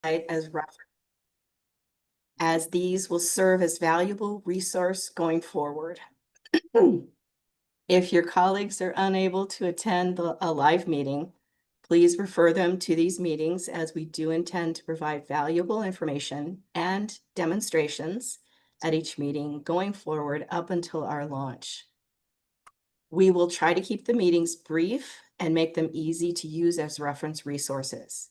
as reference, as these will serve as valuable resource going forward. If your colleagues are unable to attend a live meeting, please refer them to these meetings, as we do intend to provide valuable information and demonstrations at each meeting going forward up until our launch. We will try to keep the meetings brief and make them easy to use as reference resources.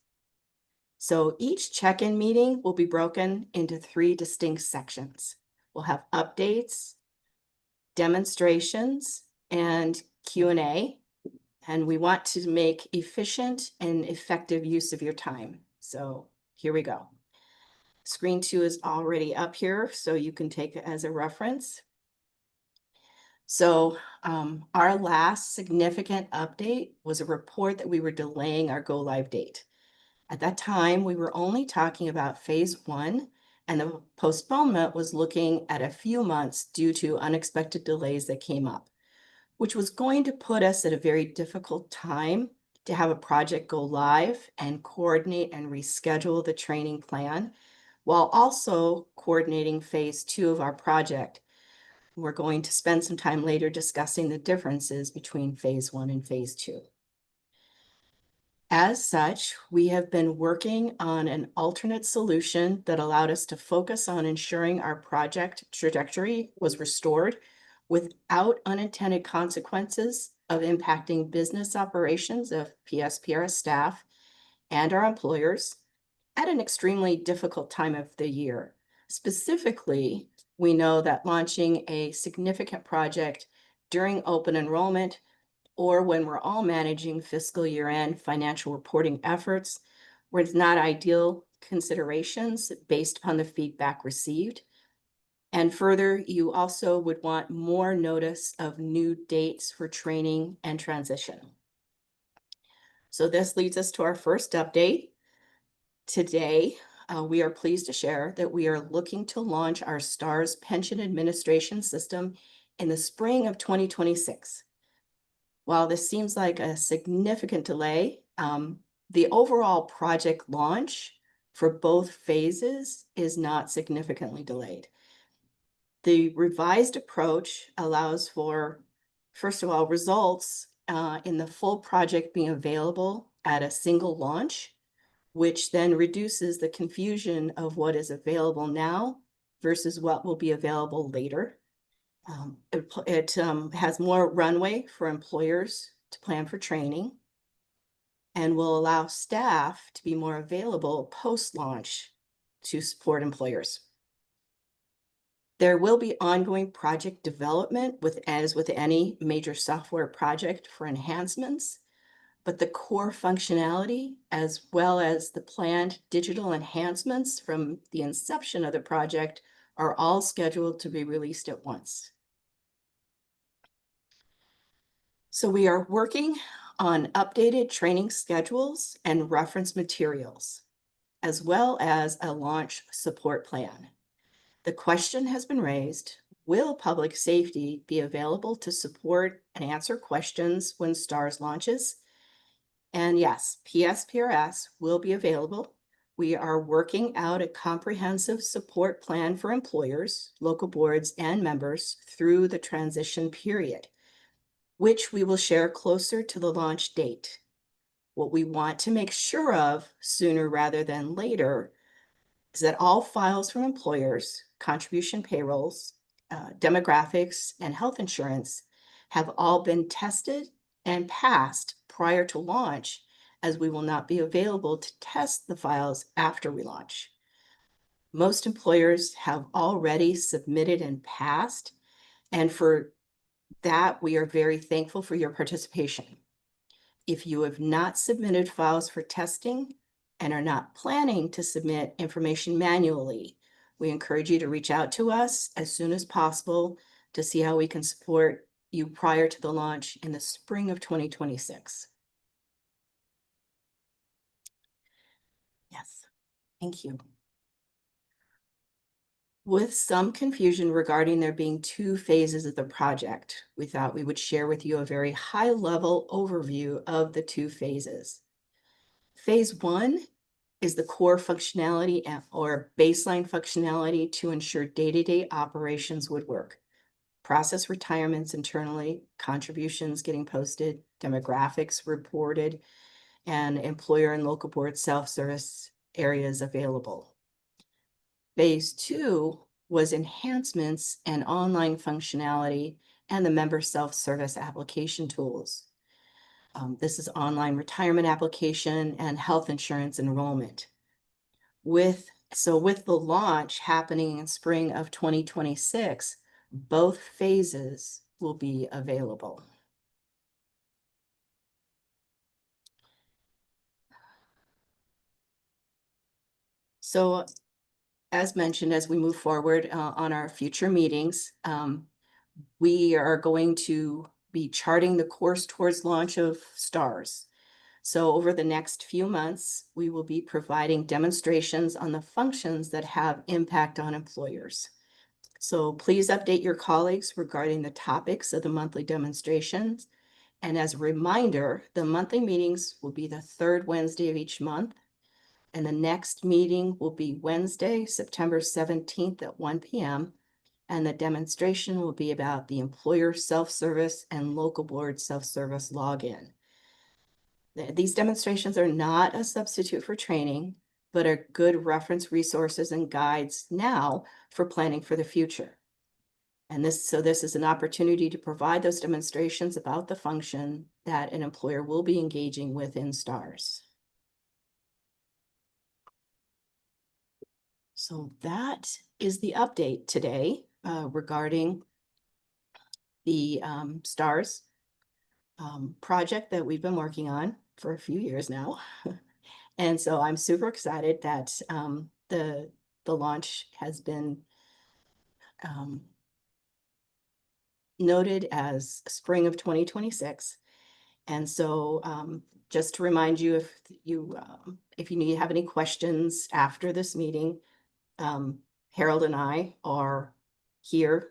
So each check-in meeting will be broken into 3 distinct sections. We'll have updates, demonstrations, and Q&A, and we want to make efficient and effective use of your time. So here we go. Screen 2 is already up here, so you can take it as a reference. So our last significant update was a report that we were delaying our go live date. At that time, we were only talking about phase 1, and the postponement was looking at a few months due to unexpected delays that came up, which was going to put us at a very difficult time to have a project go live and coordinate and reschedule the training plan, while also coordinating phase 2 of our project. We're going to spend some time later discussing the differences between phase 1 and phase 2. As such, we have been working on an alternate solution that allowed us to focus on ensuring our project trajectory was restored without unintended consequences of impacting business operations of PSPRS staff and our employers at an extremely difficult time of the year. Specifically, we know that launching a significant project during open enrollment, or when we're all managing fiscal year-end financial reporting efforts, where it's not ideal considerations based upon the feedback received. And further, you also would want more notice of new dates for training and transition. So this leads us to our first update. Today, we are pleased to share that we are looking to launch our STARS pension administration system in the spring of 2026. While this seems like a significant delay, the overall project launch for both phases is not significantly delayed. The revised approach allows for, first of all, results in the full project being available at a single launch, which then reduces the confusion of what is available now versus what will be available later. It has more runway for employers to plan for training, and will allow staff to be more available post-launch to support employers. There will be ongoing project development as with any major software project for enhancements, but the core functionality, as well as the planned digital enhancements from the inception of the project, are all scheduled to be released at once. So we are working on updated training schedules and reference materials, as well as a launch support plan. The question has been raised, will public safety be available to support and answer questions when STARS launches? And yes, PSPRS will be available. We are working out a comprehensive support plan for employers, local boards, and members through the transition period, which we will share closer to the launch date. What we want to make sure of sooner rather than later is that all files from employers, contribution payrolls, demographics, and health insurance have all been tested and passed prior to launch, as we will not be available to test the files after we launch. Most employers have already submitted and passed, and for that, we are very thankful for your participation. If you have not submitted files for testing and are not planning to submit information manually, we encourage you to reach out to us as soon as possible to see how we can support you prior to the launch in the spring of 2026. Yes, thank you. With some confusion regarding there being 2 phases of the project, we thought we would share with you a very high-level overview of the 2 phases. Phase 1 is the core functionality or baseline functionality to ensure day-to-day operations would work. Process retirements internally, contributions getting posted, demographics reported, and employer and local board self-service areas available. Phase 2 was enhancements and online functionality and the member self-service application tools. This is online retirement application and health insurance enrollment. With the launch happening in spring of 2026, both phases will be available. So as mentioned, as we move forward on our future meetings, we are going to be charting the course towards launch of STARS. So over the next few months, we will be providing demonstrations on the functions that have impact on employers. So please update your colleagues regarding the topics of the monthly demonstrations. And as a reminder, the monthly meetings will be the third Wednesday of each month. And the next meeting will be Wednesday, September 17th at 1 p.m. And the demonstration will be about the employer self-service and local board self-service login. These demonstrations are not a substitute for training, but are good reference resources and guides now for planning for the future. And this is an opportunity to provide those demonstrations about the function that an employer will be engaging with in STARS. So that is the update today regarding the STARS project that we've been working on for a few years now. And so I'm super excited that the launch has been noted as spring of 2026. And so just to remind you, if you have any questions after this meeting, Harold and I are here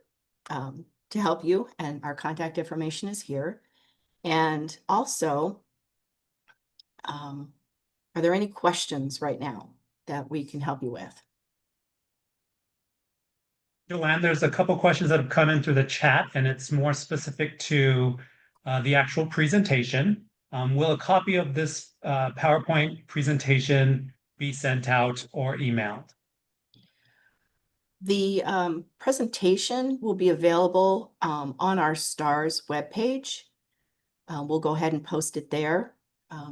to help you, and our contact information is here. And also, are there any questions right now that we can help you with? Joann, there's a couple questions that have come in through the chat, and it's more specific to the actual presentation. Will a copy of this PowerPoint presentation be sent out or emailed? The presentation will be available on our STARS webpage. We'll go ahead and post it there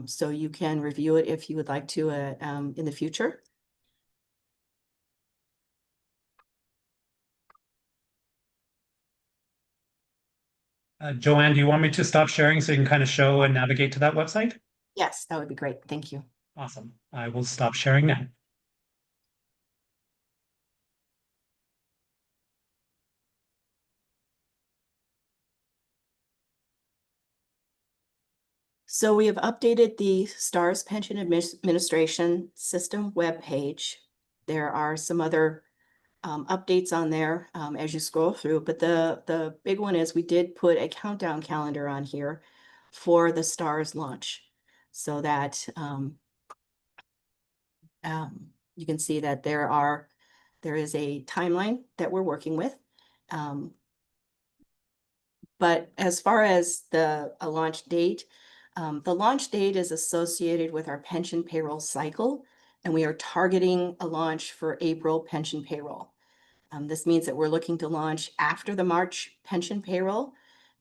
so you can review it if you would like to in the future. Joann, do you want me to stop sharing so you can kind of show and navigate to that website? Yes, that would be great. Thank you. Awesome. I will stop sharing now. So we have updated the STARS Pension Administration System webpage. There are some other updates on there as you scroll through, but the big one is we did put a countdown calendar on here for the STARS launch, so that you can see that there is a timeline that we're working with. But as far as the launch date, the launch date is associated with our pension payroll cycle, and we are targeting a launch for April pension payroll. This means that we're looking to launch after the March pension payroll,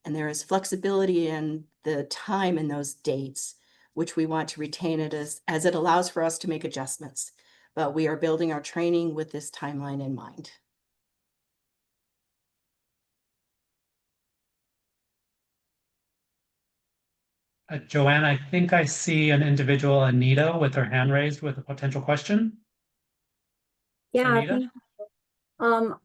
and there is flexibility in the time in those dates, which we want to retain it as it allows for us to make adjustments. But we are building our training with this timeline in mind. Joann, I think I see an individual, Anita, with her hand raised with a potential question. Yeah, Anita?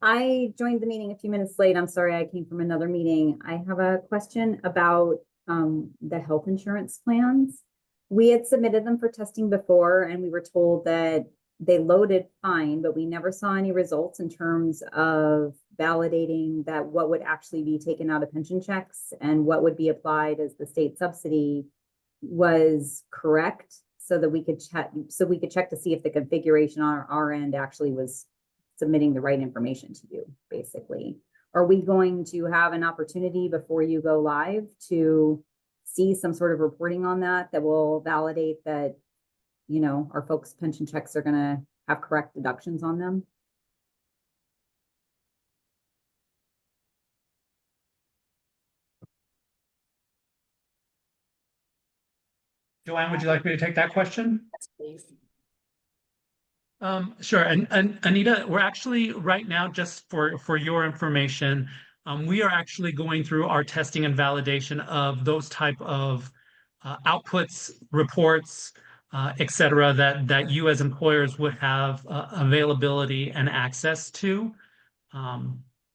I joined the meeting a few minutes late. I'm sorry, I came from another meeting. I have a question about the health insurance plans. We had submitted them for testing before, and we were told that they loaded fine, but we never saw any results in terms of validating that what would actually be taken out of pension checks and what would be applied as the state subsidy was correct. so that we could check to see if the configuration on our end actually was submitting the right information to you, basically. Are we going to have an opportunity before you go live to see some sort of reporting on that will validate that, you know, our folks' pension checks are going to have correct deductions on them? Joann, would you like me to take that question? Yes, please. Sure. And Anita, we're actually right now, just for your information, we are actually going through our testing and validation of those type of outputs, reports, et cetera, that you as employers would have availability and access to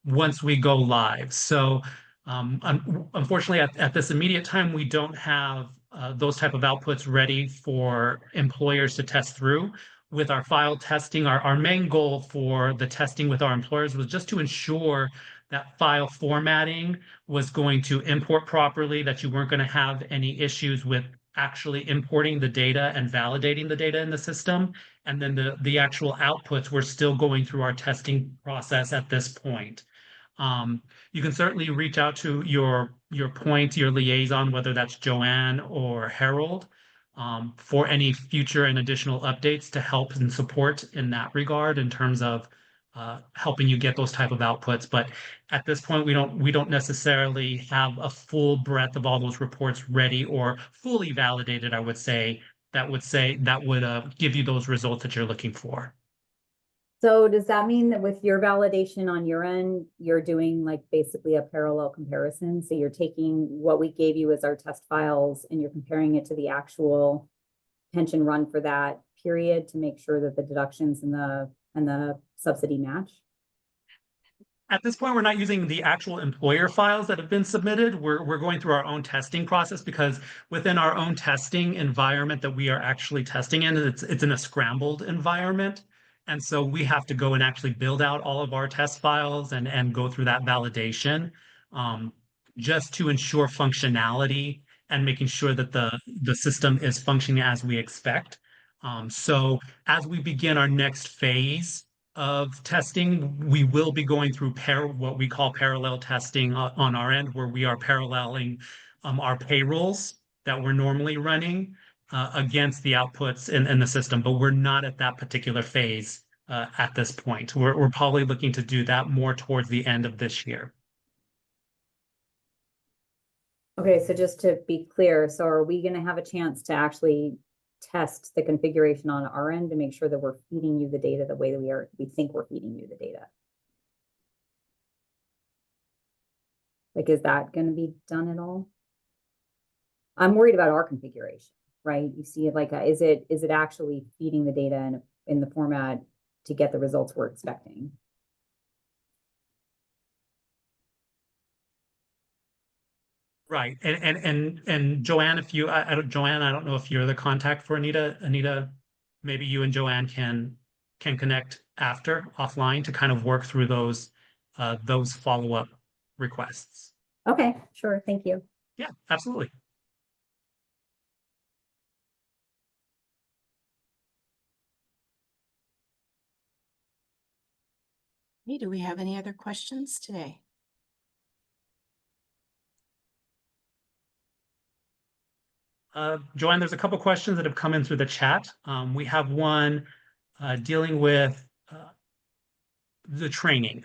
once we go live. So unfortunately, at this immediate time, we don't have those type of outputs ready for employers to test through. With our file testing, our main goal for the testing with our employers was just to ensure that file formatting was going to import properly, that you weren't going to have any issues with actually importing the data and validating the data in the system. And then the actual outputs, we're still going through our testing process at this point. You can certainly reach out to your liaison, whether that's Joann or Harold, for any future and additional updates to help and support in that regard in terms of helping you get those type of outputs. But at this point, we don't necessarily have a full breadth of all those reports ready or fully validated, I would say, that would give you those results that you're looking for. So does that mean that with your validation on your end, you're doing like basically a parallel comparison? So you're taking what we gave you as our test files and you're comparing it to the actual pension run for that period to make sure that the deductions and the subsidy match? At this point, we're not using the actual employer files that have been submitted. We're going through our own testing process because within our own testing environment that we are actually testing in, it's in a scrambled environment. And so we have to go and actually build out all of our test files and go through that validation just to ensure functionality and making sure that the system is functioning as we expect. So as we begin our next phase of testing, we will be going through what we call parallel testing on our end, where we are paralleling our payrolls that we're normally running against the outputs in the system, but we're not at that particular phase at this point. We're probably looking to do that more towards the end of this year. Okay, so just to be clear, so are we going to have a chance to actually test the configuration on our end to make sure that we're feeding you the data the way that we think we're feeding you the data? Like, is that going to be done at all? I'm worried about our configuration, right? You see it like, is it actually feeding the data in the format to get the results we're expecting? Right. And Joann, Joann, I don't know if you're the contact for Anita. Anita, maybe you and Joann can connect after offline to kind of work through those follow-up requests. Okay, sure. Thank you. Yeah, absolutely. Hey, do we have any other questions today? Joann, there's a couple questions that have come in through the chat. We have one dealing with the training.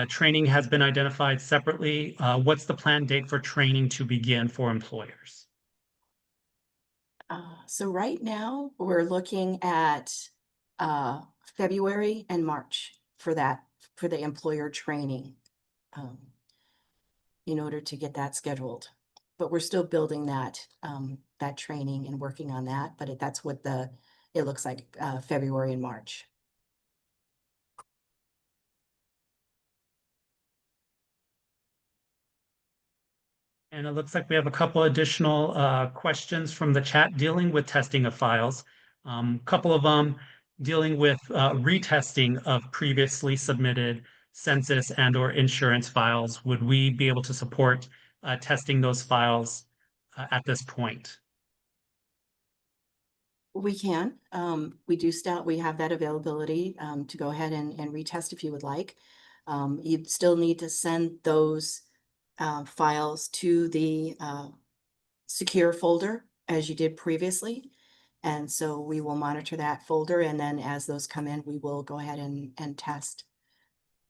Training has been identified separately. What's the planned date for training to begin for employers? So right now we're looking at February and March for the employer training in order to get that scheduled. But we're still building that training and working on that. But that's what it looks like, February and March. And it looks like we have a couple additional questions from the chat dealing with testing of files. A couple of them dealing with retesting of previously submitted census and/or insurance files. Would we be able to support testing those files at this point? We can. We have that availability to go ahead and retest if you would like. You'd still need to send those files to the secure folder as you did previously. And so we will monitor that folder, and then as those come in, we will go ahead and test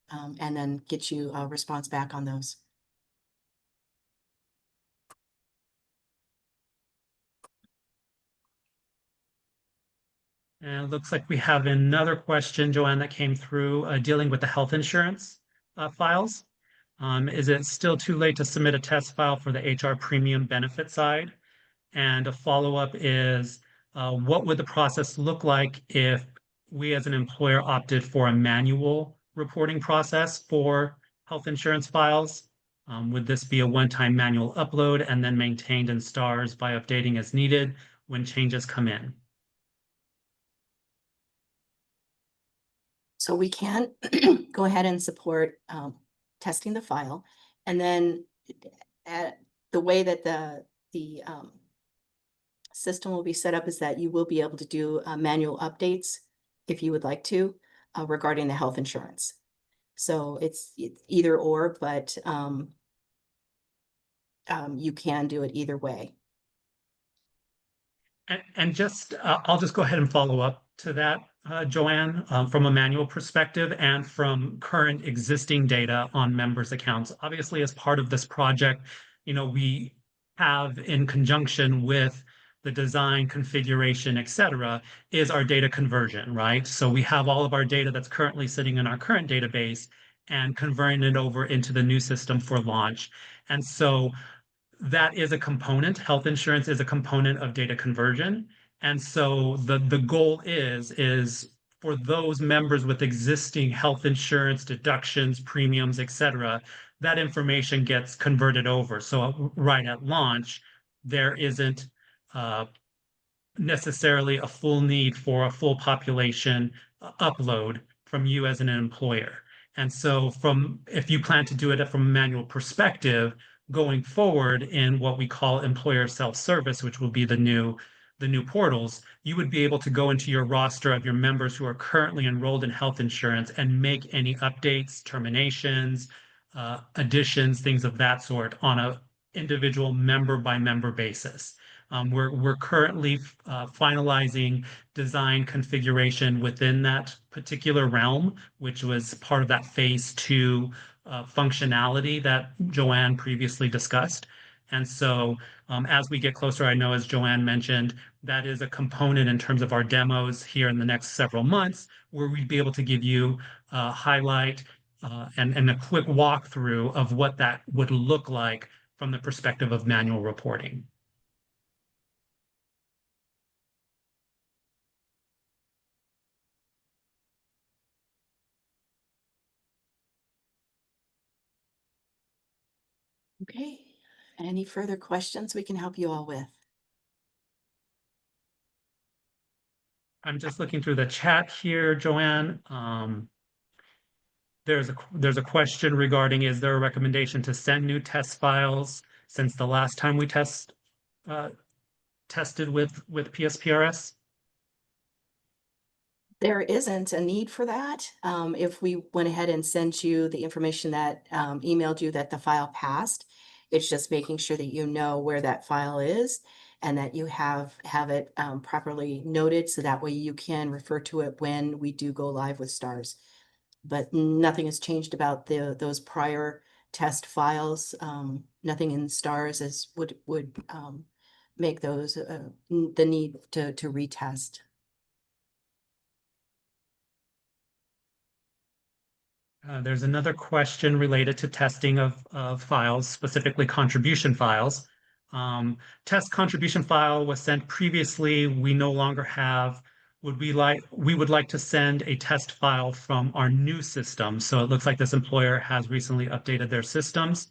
and then get you a response back on those. And it looks like we have another question, Joanne, that came through dealing with the health insurance files. Is it still too late to submit a test file for the HR premium benefit side? And a follow-up is, what would the process look like if we as an employer opted for a manual reporting process for health insurance files? Would this be a one-time manual upload and then maintained in STARS by updating as needed when changes come in? So we can go ahead and support testing the file, and then the way that the system will be set up is that you will be able to do manual updates if you would like to regarding the health insurance. So it's either or, but you can do it either way. And just, I'll just go ahead and follow up to that, Joanne, from a manual perspective and from current existing data on members' accounts. Obviously, as part of this project, we have in conjunction with the design, configuration, et cetera, is our data conversion, right? So we have all of our data that's currently sitting in our current database and converting it over into the new system for launch. And so that is a component. Health insurance is a component of data conversion. And so the goal is for those members with existing health insurance deductions, premiums, et cetera, that information gets converted over. So right at launch, there isn't necessarily a full need for a full population upload from you as an employer. And so if you plan to do it from a manual perspective, going forward in what we call employer self-service, which will be the new portals, you would be able to go into your roster of your members who are currently enrolled in health insurance and make any updates, terminations, additions, things of that sort on a individual member by member basis. We're currently finalizing design configuration within that particular realm, which was part of that phase 2 functionality that Joann previously discussed. And so as we get closer, I know as Joann mentioned, that is a component in terms of our demos here in the next several months, where we'd be able to give you a highlight and a quick walkthrough of what that would look like from the perspective of manual reporting. Okay. Any further questions we can help you all with? I'm just looking through the chat here, Joann. There's a question regarding, is there a recommendation to send new test files since the last time we tested with PSPRS? There isn't a need for that. If we went ahead and sent you the information that emailed you that the file passed, it's just making sure that you know where that file is and that you have it properly noted so that way you can refer to it when we do go live with STARS. But nothing has changed about those prior test files. Nothing in STARS would make those the need to retest. There's another question related to testing of files, specifically contribution files. Test contribution file was sent previously. We no longer have. We would like to send a test file from our new system. So it looks like this employer has recently updated their systems.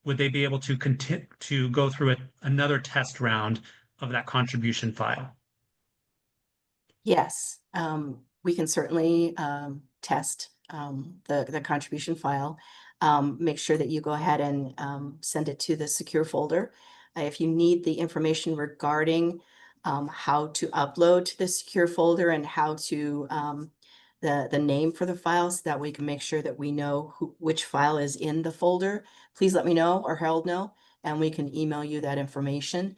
Would they be able to continue to go through another test round of that contribution file? Yes, we can certainly test the contribution file. Make sure that you go ahead and send it to the secure folder. If you need the information regarding how to upload to the secure folder and how to, the name for the files. That way we can make sure that we know which file is in the folder. Please let me know or Harold know, and we can email you that information.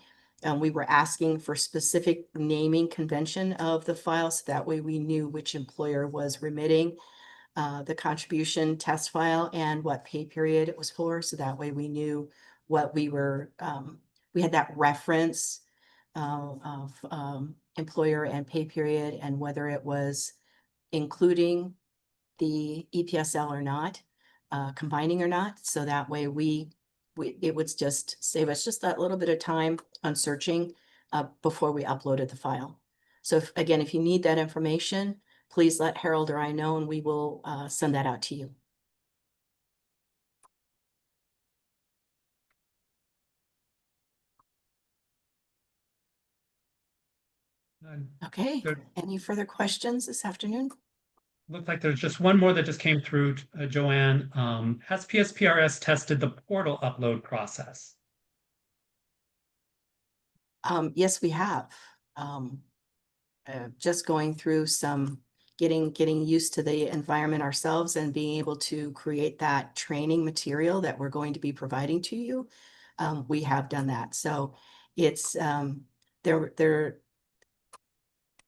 We were asking for specific naming convention of the file, so that way we knew which employer was remitting the contribution test file and what pay period it was for. So that way we knew what we had that reference of employer and pay period, and whether it was including the EPSL or not, combining or not. So that way it would just save us just that little bit of time on searching before we uploaded the file. So if you need that information, please let Harold or I know, and we will send that out to you. Okay, Good. any further questions this afternoon? Looks like there's just one more that just came through, Joann. Has PSPRS tested the portal upload process? Yes, we have. Just going through some getting used to the environment ourselves and being able to create that training material that we're going to be providing to you. We have done that. So it's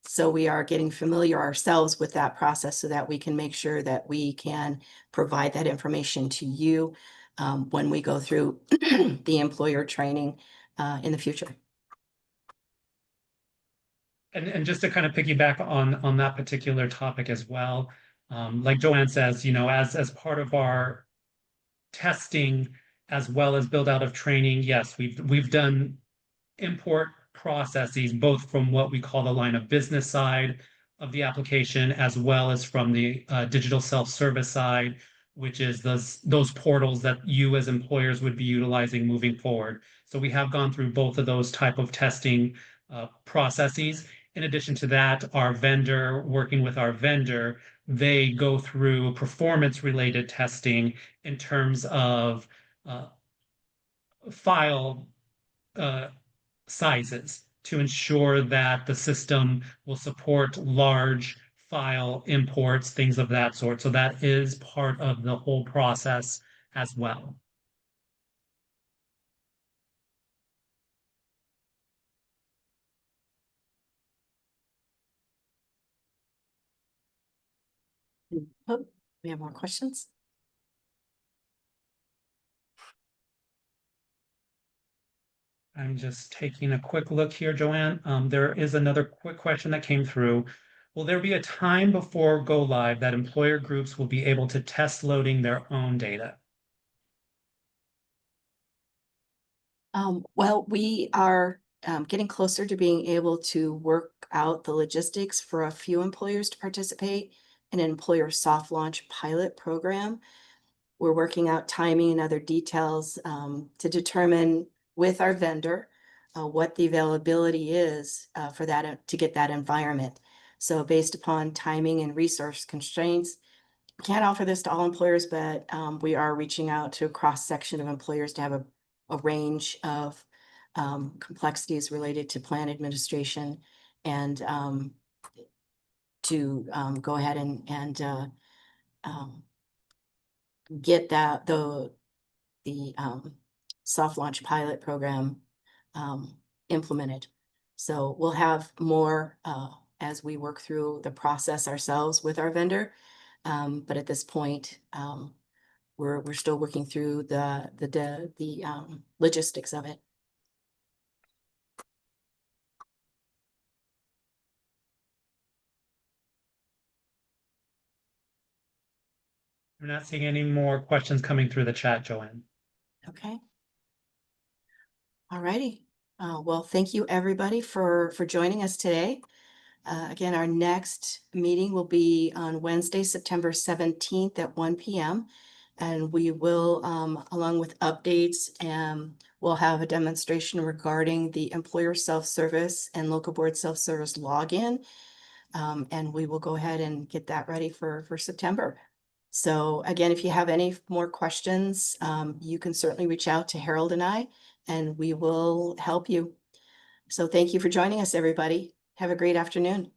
so we are getting familiar ourselves with that process so that we can make sure that we can provide that information to you when we go through the employer training in the future. And just to kind of piggyback on that particular topic as well, like Joann says, as part of our testing as well as build out of training, yes, we've done import processes, both from what we call the line of business side of the application, as well as from the digital self-service side, which is those portals that you as employers would be utilizing moving forward. So we have gone through both of those type of testing processes. In addition to that, working with our vendor, they go through performance-related testing in terms of file sizes to ensure that the system will support large file imports, things of that sort. So that is part of the whole process as well. Oh, we have more questions? I'm just taking a quick look here, Joann. There is another quick question that came through. Will there be a time before go live that employer groups will be able to test loading their own data? Well, we are getting closer to being able to work out the logistics for a few employers to participate in an employer soft launch pilot program. We're working out timing and other details to determine with our vendor what the availability is for that to get that environment. So based upon timing and resource constraints, we can't offer this to all employers, but we are reaching out to a cross section of employers to have a range of complexities related to plan administration, and to go ahead and get the soft launch pilot program implemented. So we'll have more as we work through the process ourselves with our vendor. But at this point, we're still working through the logistics of it. I'm not seeing any more questions coming through the chat, Joann. Okay. All righty. Well, thank you everybody for joining us today. Again, our next meeting will be on Wednesday, September 17th at 1 p.m. And we will, along with updates, we'll have a demonstration regarding the employer self-service and local board self-service login. And we will go ahead and get that ready for September. So again, if you have any more questions, you can certainly reach out to Harold and I, and we will help you. So thank you for joining us, everybody. Have a great afternoon.